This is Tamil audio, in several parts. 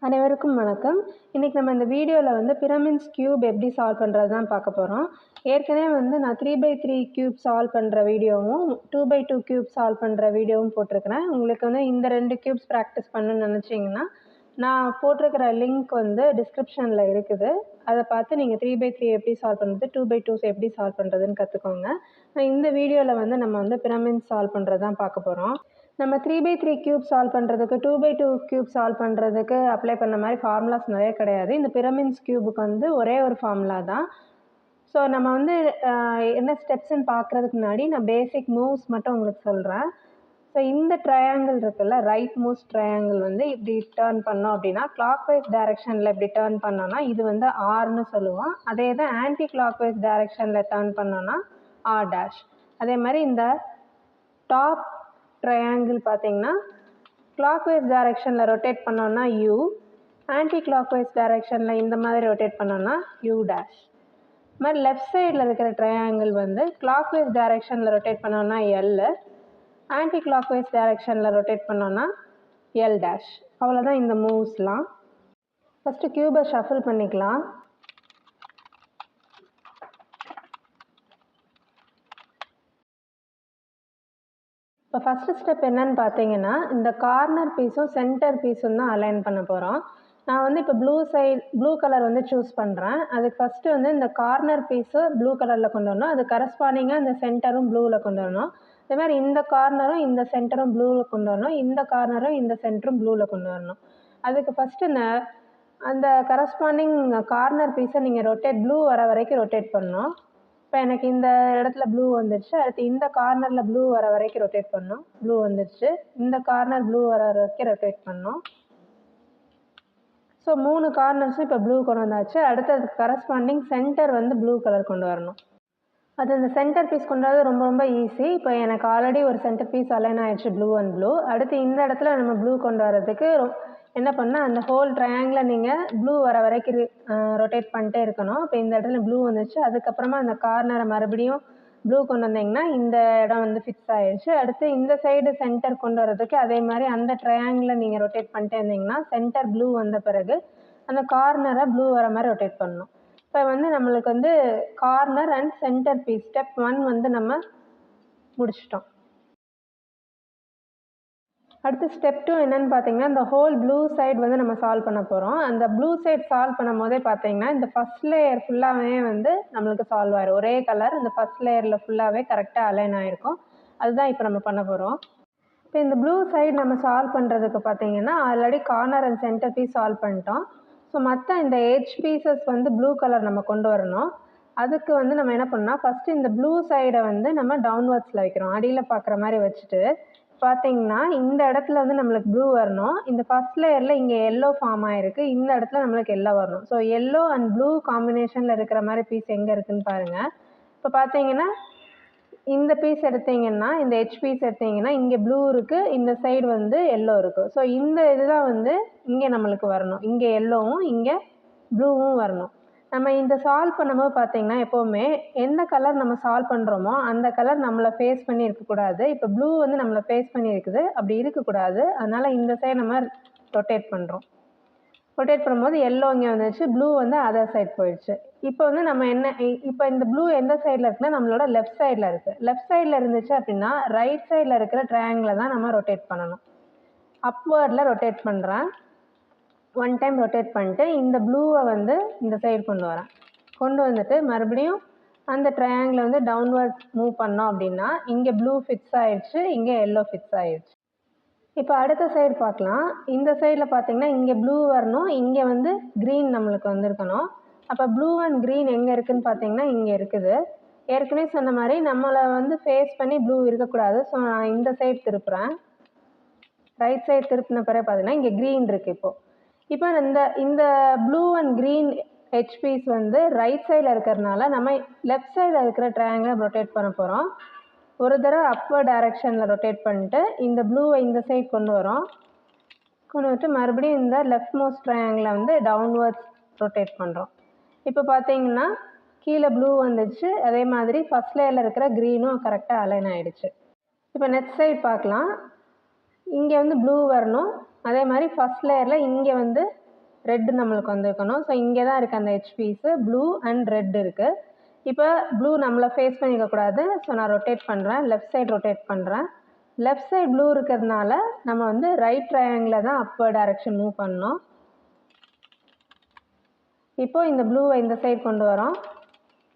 அனைவருக்கும் வணக்கம். இன்றைக்கி நம்ம இந்த வீடியோவில் வந்து பிரமிட்ஸ் கியூப் எப்படி சால்வ் பண்ணுறது தான் பார்க்க போகிறோம். ஏற்கனவே நான் 3x3 கியூப் சால்வ் பண்ணுற வீடியோவும் 2x2 கியூப் சால்வ் பண்ணுற வீடியோவும் போட்டிருக்கிறேன். உங்களுக்கு இந்த 2 கியூப்ஸ் ப்ராக்டிஸ் பண்ணணும்னு நினச்சிங்கன்னா நான் போட்டிருக்கிற லிங்க் டிஸ்கிரிப்ஷனில் இருக்குது. அதை பார்த்து நீங்கள் 3x3 எப்படி சால்வ் பண்ணுறது, 2x2 எப்படி சால்வ் பண்ணுறதுன்னு கற்றுக்கோங்க. இந்த வீடியோவில் நம்ம பிரமிட்ஸ் சால்வ் பண்ணுறது தான் பார்க்க போகிறோம். நம்ம 3x3 கியூப் சால்வ் பண்ணுறதுக்கு 2x2 கியூப் சால்வ் பண்ணுறதுக்கு அப்ளை பண்ண மாதிரி ஃபார்முலாஸ் நிறைய கிடையாது. இந்த பிரமிட்ஸ் கியூபுக்கு ஒரே ஒரு ஃபார்முலா தான். ஸோ நம்ம என்ன ஸ்டெப்ஸ்ன்னு பார்க்குறதுக்கு முன்னாடி நான் பேசிக் மூவ்ஸ் மட்டும் உங்களுக்கு சொல்கிறேன். ஸோ இந்த ட்ரையாங்கிள் இருக்குல்ல, ரைட் மூவ்ஸ் ட்ரையாங்கிள் இப்படி டேர்ன் பண்ணோம் அப்படின்னா கிளாக் வைஸ் டைரெக்ஷனில் இப்படி டேர்ன் பண்ணோன்னா இது ஆர்னு சொல்லுவோம். அதே தான் ஆன்டி கிளாக் வைஸ் டைரெக்ஷனில் டேர்ன் பண்ணோன்னா ஆர் டேஷ். அதே மாதிரி இந்த டாப் ட்ரையாங்கிள் பார்த்தீங்கன்னா கிளாக் வைஸ் டைரெக்ஷனில் ரொட்டேட் பண்ணோன்னா யூ, ஆன்டி கிளாக் வைஸ் டைரெக்ஷனில் இந்த மாதிரி ரொட்டேட் பண்ணோன்னா யூ டேஷ். இது மாதிரி லெஃப்ட் சைடில் இருக்கிற ட்ரையாங்கிள் கிளாக் வைஸ் டைரெக்ஷனில் ரொட்டேட் பண்ணோன்னா எல், ஆன்டி கிளாக் வைஸ் டைரெக்ஷனில் ரொட்டேட் பண்ணோன்னா எல் டேஷ். அவ்வளோதான் இந்த மூவ்ஸ்லாம். ஃபஸ்ட்டு கியூபை ஷஃபில் பண்ணிக்கலாம். இப்போ ஃபஸ்ட்டு ஸ்டெப் என்னன்னு பார்த்தீங்கன்னா இந்த கார்னர் பீஸும் சென்டர் பீஸும் தான் அலைன் பண்ண போகிறோம். நான் இப்போ ப்ளூ கலர் சூஸ் பண்ணுறேன். அதுக்கு ஃபஸ்ட்டு இந்த கார்னர் பீஸு ப்ளூ கலரில் கொண்டு வரணும். அது கரஸ்பாண்டிங்காக இந்த சென்டரும் ப்ளூவில் கொண்டு வரணும். அதே மாதிரி இந்த கார்னரும் இந்த சென்டரும் ப்ளூவில் கொண்டு வரணும். இந்த கார்னரும் இந்த சென்டரும் ப்ளூவில் கொண்டு வரணும். அதுக்கு ஃபஸ்ட்டு அந்த கரஸ்பாண்டிங் கார்னர் பீஸை நீங்கள் ப்ளூ வர வரைக்கும் ரொட்டேட் பண்ணணும். இப்போ எனக்கு இந்த இடத்துல ப்ளூ வந்துடுச்சு. அடுத்து இந்த கார்னரில் ப்ளூ வர வரைக்கும் ரொட்டேட் பண்ணோம். ப்ளூ வந்துடுச்சு. இந்த கார்னர் ப்ளூ வர வரைக்கும் ரொட்டேட் பண்ணோம். ஸோ 3 கார்னர்ஸும் இப்போ ப்ளூ கொண்டு வந்தாச்சு. அடுத்து அதுக்கு கரஸ்பாண்டிங் சென்டர் ப்ளூ கலர் கொண்டு வரணும். அது இந்த சென்டர் பீஸ் கொண்டு வரது ரொம்ப ரொம்ப ஈஸி. இப்போ எனக்கு ஆல்ரெடி ஒரு சென்டர் பீஸ் அலைன் ஆகிடுச்சு ப்ளூ அண்ட் ப்ளூ. அடுத்து இந்த இடத்துல நம்ம ப்ளூ கொண்டு வரதுக்கு என்ன பண்ணால் அந்த ஹோல் ட்ரையாங்கில் நீங்கள் ப்ளூ வர வரைக்கும் ரொட்டேட் பண்ணிட்டே இருக்கணும். இப்போ இந்த இடத்துல ப்ளூ வந்துச்சு. அதுக்கப்புறமா அந்த கார்னரை மறுபடியும் ப்ளூ கொண்டு வந்தீங்கன்னா இந்த இடம் ஃபிக்ஸ் ஆகிடுச்சு. அடுத்து இந்த சைடு சென்டர் கொண்டு வரதுக்கு அதே மாதிரி அந்த ட்ரையாங்கில் நீங்கள் ரொட்டேட் பண்ணிட்டே இருந்தீங்கன்னா சென்டர் ப்ளூ வந்த பிறகு அந்த கார்னரை ப்ளூ வர மாதிரி ரொட்டேட் பண்ணணும். இப்போ நம்மளுக்கு corner and centre piece step 1 நம்ம முடிச்சிட்டோம். அடுத்து ஸ்டெப் 2 என்னென்னு பார்த்தீங்கன்னா இந்த ஹோல் ப்ளூ சைடு நம்ம சால்வ் பண்ண போகிறோம். அந்த ப்ளூ சைடு சால்வ் பண்ணும் போதே பார்த்தீங்கன்னா இந்த ஃபஸ்ட் லேயர் ஃபுல்லாகவே நம்மளுக்கு சால்வ் ஆயிடும். ஒரே கலர் இந்த ஃபஸ்ட் லேயரில் ஃபுல்லாகவே கரெக்டாக அலைன் ஆகிருக்கும். அதுதான் இப்போ நம்ம பண்ண போகிறோம். இப்போ இந்த ப்ளூ சைடு நம்ம சால்வ் பண்ணுறதுக்கு பார்த்தீங்கன்னா already corner and centre piece solve பண்ணிட்டோம். ஸோ மற்ற இந்த எட்ஜ் பீசஸ் ப்ளூ கலர் நம்ம கொண்டு வரணும். அதுக்கு நம்ம என்ன பண்ணோம்னா ஃபஸ்ட்டு இந்த ப்ளூ சைடை நம்ம டவுன்வர்ட்ஸில் வைக்கிறோம். அடியில் பார்க்குற மாதிரி வச்சுட்டு பார்த்தீங்கன்னா இந்த இடத்துல நம்மளுக்கு ப்ளூ வரணும். இந்த ஃபஸ்ட் லேயரில் இங்கே எல்லோ ஃபார்ம் ஆகிருக்கு. இந்த இடத்துல நம்மளுக்கு எல்லோ வரணும். ஸோ எல்லோ அண்ட் ப்ளூ காம்பினேஷனில் இருக்கிற மாதிரி பீஸ் எங்கே இருக்குதுன்னு பாருங்கள். இப்போ பார்த்தீங்கன்னா இந்த பீஸ் எடுத்தீங்கன்னா இந்த எச் பீஸ் எடுத்தீங்கன்னா இங்கே ப்ளூ இருக்குது, இந்த சைடு எல்லோ இருக்குது. ஸோ இந்த இதுதான் இங்கே நம்மளுக்கு வரணும். இங்கே எல்லோவும் இங்கே ப்ளூவும் வரணும். நம்ம இந்த சால்வ் பண்ணும்போது பார்த்தீங்கன்னா எப்போவுமே எந்த கலர் நம்ம சால்வ் பண்ணுறோமோ அந்த கலர் நம்மளை ஃபேஸ் பண்ணி இருக்கக்கூடாது. இப்போ ப்ளூ நம்மளை ஃபேஸ் பண்ணி இருக்குது, அப்படி இருக்கக்கூடாது. அதனால் இந்த சைடு நம்ம ரொட்டேட் பண்ணுறோம். ரொட்டேட் பண்ணும்போது எல்லோ இங்கே வந்துடுச்சு, ப்ளூ அதர் சைட் போயிடுச்சு. இப்போ நம்ம இப்போ இந்த ப்ளூ எந்த சைடில் இருக்குன்னா நம்மளோட லெஃப்ட் சைடில் இருக்குது. லெஃப்ட் சைடில் இருந்துச்சு அப்படின்னா ரைட் சைடில் இருக்கிற ட்ரையாங்கிளை தான் நம்ம ரொட்டேட் பண்ணணும். அப்வர்டில் ரொட்டேட் பண்ணுறேன். 1 டைம் ரொட்டேட் பண்ணிட்டு இந்த ப்ளூவை இந்த சைடு கொண்டு வந்துட்டு மறுபடியும் அந்த ட்ரையாங்கிளை டவுன்வர்ட் மூவ் பண்ணோம் அப்படின்னா இங்கே ப்ளூ ஃபிக்ஸ் ஆகிடுச்சு, இங்கே எல்லோ ஃபிக்ஸ் ஆகிடுச்சு. இப்போ அடுத்த சைடு பார்க்கலாம். இந்த சைடில் பார்த்தீங்கன்னா இங்கே ப்ளூ வரணும், இங்கே க்ரீன் நம்மளுக்கு இருக்கணும். அப்போ ப்ளூ அண்ட் க்ரீன் எங்கே இருக்குதுன்னு பார்த்தீங்கன்னா இங்கே இருக்குது. ஏற்கனவே சொன்ன மாதிரி நம்மளை ஃபேஸ் பண்ணி ப்ளூ இருக்கக்கூடாது. ஸோ நான் இந்த சைடு திருப்புறேன். ரைட் சைடு திருப்பின பிறகு பார்த்தீங்கன்னா இங்கே க்ரீன் இருக்குது. இப்போ இந்த blue and green edge piece right சைடில் இருக்கிறதுனால நம்ம லெஃப்ட் சைடில் இருக்கிற ட்ரையாங்கிளை ரொட்டேட் பண்ண போகிறோம். ஒரு தடவை அப்பர் டைரெக்ஷனில் ரொட்டேட் பண்ணிட்டு இந்த ப்ளூவை இந்த சைடு கொண்டு வந்துட்டு மறுபடியும் இந்த லெஃப்ட் மோஸ்ட் ட்ரையாங்கிளை டவுன்வர்ட்ஸ் ரொட்டேட் பண்ணுறோம். இப்போ பார்த்தீங்கன்னா கீழே ப்ளூ வந்துடுச்சு. அதே மாதிரி ஃபஸ்ட் லேயரில் இருக்கிற க்ரீனும் கரெக்டாக அலைன் ஆகிடுச்சு. இப்போ நெக்ஸ்ட் சைடு பார்க்கலாம். இங்கே ப்ளூ வரணும். அதே மாதிரி ஃபஸ்ட் லேயரில் இங்கே ரெட் நம்மளுக்கு வந்திருக்கணும். ஸோ இங்கே தான் இருக்குது அந்த edge piece, blue and red இருக்குது. இப்போ ப்ளூ நம்மளை ஃபேஸ் பண்ணிக்கக்கூடாது. ஸோ நான் ரொட்டேட் பண்ணுறேன், லெஃப்ட் சைடு ரொட்டேட் பண்ணுறேன். லெஃப்ட் சைடு ப்ளூ இருக்கிறதுனால நம்ம வந்து ரைட் ட்ரையாங்கிளில் தான் அப்பர் டைரக்ஷன் மூவ் பண்ணணும். இப்போது இந்த ப்ளூவை இந்த சைடு கொண்டு வரோம்,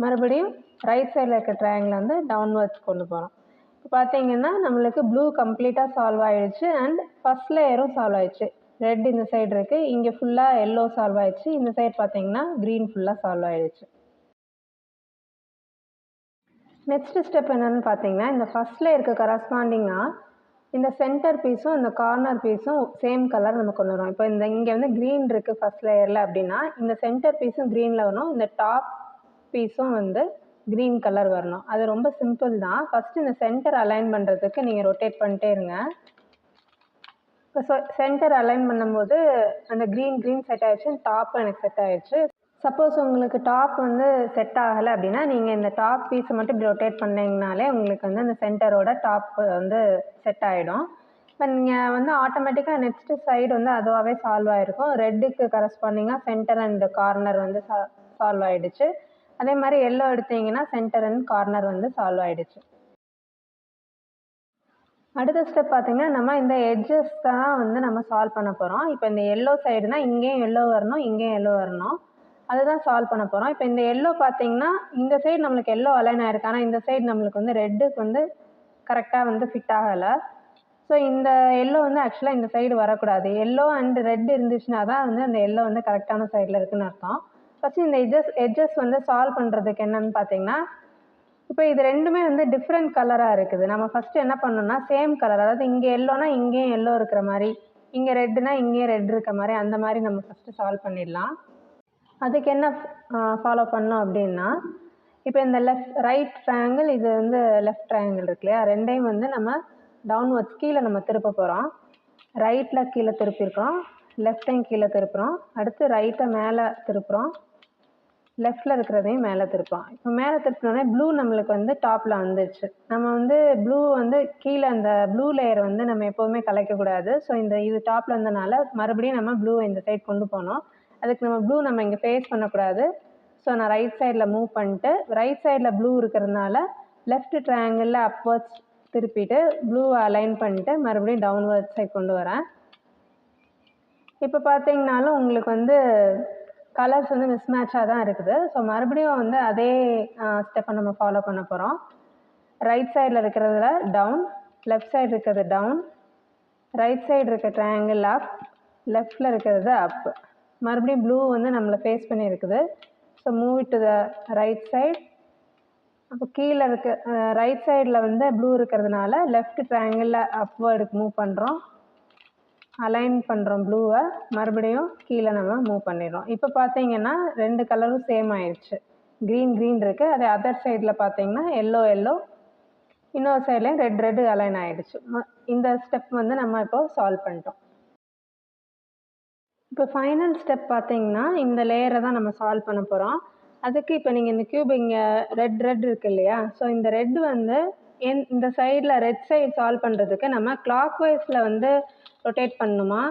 மறுபடியும் ரைட் சைடில் இருக்க ட்ரையாங்கிளை வந்து டவுன்வர்ட்ஸ் கொண்டு போகிறோம். இப்போ பார்த்தீங்கன்னா நம்மளுக்கு ப்ளூ கம்ப்ளீட்டாக சால்வ் ஆகிடுச்சு அண்ட் ஃபஸ்ட் லேயரும் சால்வ் ஆகிடுச்சு. ரெட் இந்த சைடு இருக்குது, இங்கே ஃபுல்லாக எல்லோ சால்வ் ஆகிடுச்சு, இந்த சைடு பார்த்தீங்கன்னா க்ரீன் ஃபுல்லாக சால்வ் ஆகிடுச்சு. நெக்ஸ்ட் ஸ்டெப் என்னென்னு பார்த்தீங்கன்னா, இந்த ஃபஸ்ட் லேயருக்கு கரஸ்பாண்டிங்காக இந்த சென்டர் பீஸும் இந்த கார்னர் பீஸும் சேம் கலர் நம்ம கொண்டு வரோம். இப்போ இங்கே வந்து க்ரீன் இருக்குது ஃபஸ்ட் லேயரில் அப்படின்னா, இந்த சென்டர் பீஸும் க்ரீனில் வரணும், இந்த டாப் பீஸும் வந்து க்ரீன் கலர் வரணும். அது ரொம்ப சிம்பிள் தான். ஃபஸ்ட்டு இந்த சென்டர் அலைன் பண்ணுறதுக்கு நீங்கள் ரொட்டேட் பண்ணிட்டே இருங்க. இப்போ சென்டர் அலைன் பண்ணும்போது அந்த க்ரீன் செட் ஆகிடுச்சு, டாப்பும் எனக்கு செட் ஆகிடுச்சு. சப்போஸ் உங்களுக்கு டாப் வந்து செட் ஆகலை அப்படின்னா நீங்கள் இந்த டாப் பீஸை மட்டும் இப்படி ரொட்டேட் பண்ணிங்கனாலே உங்களுக்கு வந்து அந்த சென்டரோட டாப் வந்து செட் ஆகிடும். இப்போ நீங்கள் வந்து ஆட்டோமேட்டிக்காக நெக்ஸ்ட்டு சைடு வந்து அதுவாகவே சால்வ் ஆகிருக்கும். ரெட்டுக்கு கரஸ்பாண்டிங்காக சென்டர் அண்ட் கார்னர் வந்து சால்வ் ஆகிடுச்சு. அதே மாதிரி எல்லோ எடுத்தீங்கன்னா சென்டர் அண்ட் கார்னர் வந்து சால்வ் ஆகிடுச்சு. அடுத்த ஸ்டெப் பார்த்தீங்கன்னா நம்ம இந்த எட்ஜஸ் தான் வந்து நம்ம சால்வ் பண்ண போகிறோம். இப்போ இந்த எல்லோ சைடுனா இங்கேயும் எல்லோ வரணும், இங்கேயும் எல்லோ வரணும், அதுதான் சால்வ் பண்ண போகிறோம். இப்போ இந்த எல்லோ பார்த்தீங்கன்னா இந்த சைடு நம்மளுக்கு எல்லோ அலைன் ஆயிருக்கு, ஆனால் இந்த சைடு நம்மளுக்கு வந்து ரெட்டுக்கு வந்து கரெக்டாக வந்து ஃபிட் ஆகலை. ஸோ இந்த எல்லோ வந்து ஆக்சுவலாக இந்த சைடு வரக்கூடாது. எல்லோ அண்ட் ரெட் இருந்துச்சுன்னா தான் வந்து அந்த எல்லோ வந்து கரெக்டான சைடில் இருக்குதுன்னு அர்த்தம். ஃபஸ்ட்டு இந்த எட்ஜஸ் வந்து சால்வ் பண்ணுறதுக்கு என்னென்னு பார்த்தீங்கன்னா, இப்போ இது ரெண்டுமே வந்து டிஃப்ரெண்ட் கலராக இருக்குது. நம்ம ஃபஸ்ட்டு என்ன பண்ணணும்னா சேம் கலர், அதாவது இங்கே எல்லோனா இங்கேயும் எல்லோ இருக்கிற மாதிரி, இங்கே ரெட்டுனா இங்கேயும் ரெட் இருக்க மாதிரி, அந்த மாதிரி நம்ம ஃபஸ்ட்டு சால்வ் பண்ணிடலாம். அதுக்கு என்ன ஃபாலோ பண்ணோம் அப்படின்னா, இப்போ இந்த ரைட் ட்ரையாங்கிள், இது வந்து லெஃப்ட் ட்ரையாங்கிள் இருக்கு இல்லையா, ரெண்டையும் வந்து நம்ம டவுன்வர்ட்ஸ் கீழே நம்ம திருப்ப போகிறோம். ரைட்டில் கீழே திருப்பியிருக்கிறோம், லெஃப்டையும் கீழே திருப்புறோம், அடுத்து ரைட்டை மேலே திருப்புறோம், லெஃப்டில் இருக்கிறதையும் மேலே திருப்போம். இப்போ மேலே திருப்பினோடனே ப்ளூ நம்மளுக்கு வந்து டாப்பில் வந்துடுச்சு. நம்ம வந்து ப்ளூ வந்து கீழே அந்த ப்ளூ லேயர் வந்து நம்ம எப்போவுமே கலைக்கக்கூடாது. ஸோ இது டாப்பில் இருந்தனால மறுபடியும் நம்ம ப்ளூவை இந்த சைட் கொண்டு போனோம். அதுக்கு நம்ம ப்ளூ நம்ம இங்கே ஃபேஸ் பண்ணக்கூடாது. ஸோ நான் ரைட் சைடில் மூவ் பண்ணிட்டு, ரைட் சைடில் ப்ளூ இருக்கிறதுனால லெஃப்ட் ட்ரையாங்கிளில் அப்வர்ட்ஸ் திருப்பிட்டு ப்ளூவை அலைன் பண்ணிட்டு மறுபடியும் டவுன்வர்ட் சைட் கொண்டு வரேன். இப்போ பார்த்தீங்கனாலும் உங்களுக்கு வந்து கலர்ஸ் வந்து மிஸ்மேட்சாக தான் இருக்குது. ஸோ மறுபடியும் வந்து அதே ஸ்டெப்பை நம்ம ஃபாலோ பண்ண போகிறோம். ரைட் சைடில் இருக்கிறதுல டவுன், லெஃப்ட் சைடு இருக்கிறது டவுன், ரைட் சைடு இருக்க ட்ரையாங்கிள் அப், லெஃப்டில் இருக்கிறது அப். மறுபடியும் ப்ளூ வந்து நம்மளை ஃபேஸ் பண்ணி இருக்குது. So move it to the right side. அப்போ கீழே இருக்க ரைட் சைடில் வந்து ப்ளூ இருக்கிறதுனால லெஃப்ட் ட்ரையாங்கிளில் அப்வர்டுக்கு மூவ் பண்ணுறோம், அலைன் பண்ணுறோம் ப்ளூவை, மறுபடியும் கீழே நம்ம மூவ் பண்ணிடுறோம். இப்போ பார்த்தீங்கன்னா ரெண்டு கலரும் சேம் ஆயிடுச்சு. க்ரீன் இருக்குது, அதே அதர் சைடில் பார்த்தீங்கன்னா எல்லோ, இன்னொரு சைட்லேயும் ரெட் அலைன் ஆகிடுச்சு. இந்த ஸ்டெப் வந்து நம்ம இப்போ சால்வ் பண்ணிட்டோம். இப்போ ஃபைனல் ஸ்டெப் பார்த்தீங்கன்னா இந்த லேயரை தான் நம்ம சால்வ் பண்ண போகிறோம். அதுக்கு இப்போ நீங்கள் இந்த க்யூப் இங்கே ரெட் இருக்குது இல்லையா, ஸோ இந்த ரெட் வந்து இந்த சைடில் ரெட் சைடு சால்வ் பண்ணுறதுக்கு நம்ம கிளாக் வைஸில் வந்து ரொட்டேட் பண்ணணுமா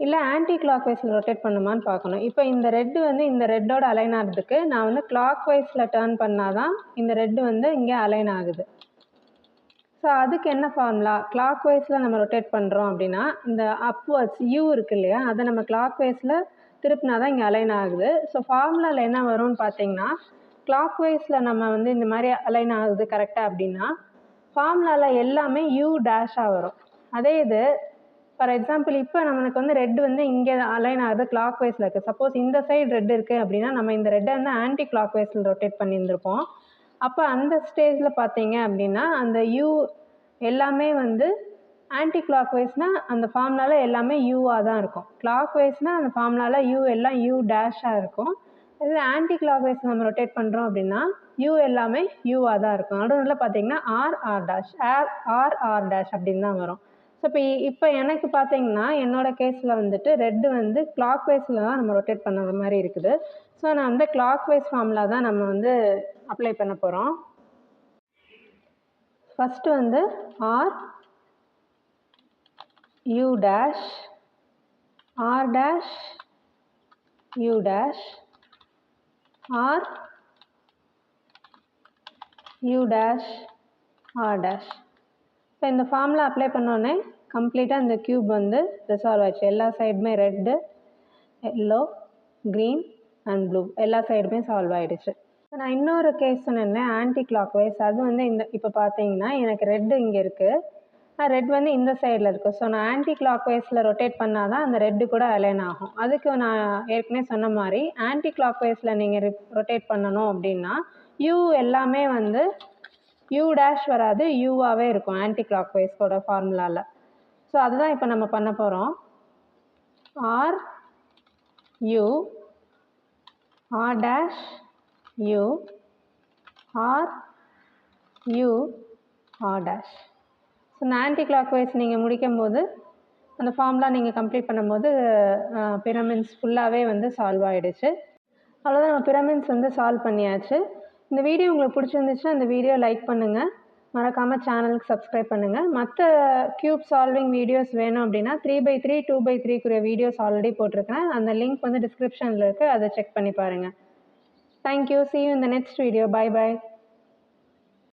இல்லை ஆன்டி கிளாக் வைஸில் ரொட்டேட் பண்ணுமான்னு பார்க்கணும். இப்போ இந்த ரெட்டு வந்து இந்த ரெட்டோட அலைன் ஆகிறதுக்கு நான் வந்து கிளாக் வைஸில் டர்ன் பண்ணால் தான் இந்த ரெட்டு வந்து இங்கே அலைன் ஆகுது. ஸோ அதுக்கு என்ன ஃபார்முலா, கிளாக் வைஸில் நம்ம ரொட்டேட் பண்ணுறோம் அப்படின்னா இந்த அப்வர்ட்ஸ் யூ இருக்குது இல்லையா, அதை நம்ம கிளாக் வைஸில் திருப்பினா தான் இங்கே அலைன் ஆகுது. ஸோ ஃபார்முலாவில் என்ன வரும்னு பார்த்தீங்கன்னா, கிளாக் வைஸில் நம்ம வந்து இந்த மாதிரி அலைன் ஆகுது கரெக்டாக அப்படின்னா ஃபார்முலாவில் எல்லாமே யூ டேஷாக வரும். அதே இது ஃபார் எக்ஸாம்பிள் இப்போ நம்மளுக்கு வந்து ரெட் வந்து இங்கே அலைன் ஆகுது, கிளாக் வைஸில் இருக்குது. சப்போஸ் இந்த சைடு ரெட் இருக்குது அப்படின்னா நம்ம இந்த ரெட்டை வந்து ஆன்டி கிளாக் வைஸில் ரொட்டேட் பண்ணியிருந்திருப்போம். அப்போ அந்த ஸ்டேஜில் பார்த்தீங்க அப்படின்னா அந்த யூ எல்லாமே வந்து ஆன்டி கிளாக் வைஸ்னால் அந்த ஃபார்முலாவில் எல்லாமே யூவாக தான் இருக்கும். கிளாக் வைஸ்னால் அந்த ஃபார்முலாவில் யூ எல்லாம் யூ டேஷாக இருக்கும். இது ஆன்டி கிளாக் வைஸ் நம்ம ரொட்டேட் பண்ணுறோம் அப்படின்னா யூ எல்லாமே யூவாக தான் இருக்கும். நடுவில் பார்த்தீங்கன்னா ஆர் டேஷ் ஆர் டேஷ் அப்படின்னு தான் வரும். ஸோ இப்போ எனக்கு பார்த்தீங்கன்னா என்னோடய கேஸில் வந்துட்டு ரெட்டு வந்து கிளாக் வைஸில் தான் நம்ம ரொட்டேட் பண்ணுற மாதிரி இருக்குது. ஸோ நான் வந்து கிளாக் வைஸ் ஃபார்முலா தான் நம்ம வந்து அப்ளை பண்ண போகிறோம். ஃபஸ்ட்டு வந்து R U dash R dash u dash or u dash r dash. இப்போ இந்த ஃபார்முலா அப்ளை பண்ணோடனே கம்ப்ளீட்டாக இந்த க்யூப் வந்து ரிசால்வ் ஆச்சு. எல்லா சைடுமே red, yellow, green and blue எல்லா சைடுமே சால்வ் ஆகிடுச்சு. இப்போ நான் இன்னொரு கேஸ் சொன்னேன் ஆன்டி கிளாக் வைஸ். அது வந்து இந்த இப்போ பார்த்தீங்கன்னா எனக்கு ரெட்டு இங்கே இருக்குது, ரெட் வந்து இந்த சைடில் இருக்குது. ஸோ நான் ஆன்டி கிளாக் வைஸில் ரொட்டேட் பண்ணால் தான் அந்த ரெட்டு கூட அலைன் ஆகும். அதுக்கு நான் ஏற்கனவே சொன்ன மாதிரி ஆன்டி கிளாக் வைஸில் நீங்கள் ரொட்டேட் பண்ணணும் அப்படின்னா யூ எல்லாமே வந்து யூ டேஷ் வராது, யூவாகவே இருக்கும் ஆன்டி கிளாக் வைஸோட ஃபார்முலாவில். ஸோ அதுதான் இப்போ நம்ம பண்ண போகிறோம். Are you are dash you are you are dash. So இந்த ஆன்டி கிளாக் வைஸ் நீங்கள் முடிக்கும் போது அந்த ஃபார்முலா நீங்கள் கம்ப்ளீட் பண்ணும்போது பிரமிட்ஸ் ஃபுல்லாகவே வந்து சால்வ் ஆகிடுச்சு. அவ்வளோதான், நம்ம பிரமிட்ஸ் வந்து சால்வ் பண்ணியாச்சு. இந்த வீடியோ உங்களுக்கு பிடிச்சிருந்துச்சுன்னா இந்த வீடியோ லைக் பண்ணுங்கள், மறக்காமல் சேனலுக்கு சப்ஸ்கிரைப் பண்ணுங்கள். மற்ற க்யூப் சால்விங் வீடியோஸ் வேணும் அப்படின்னா 3x3 2x3 வீடியோஸ் ஆல்ரெடி போட்டிருக்கேன். அந்த லிங்க் வந்து டிஸ்கிரிப்ஷனில் இருக்குது, அதை செக் பண்ணி பாருங்கள். Thank you. See you in the next video. Bye bye.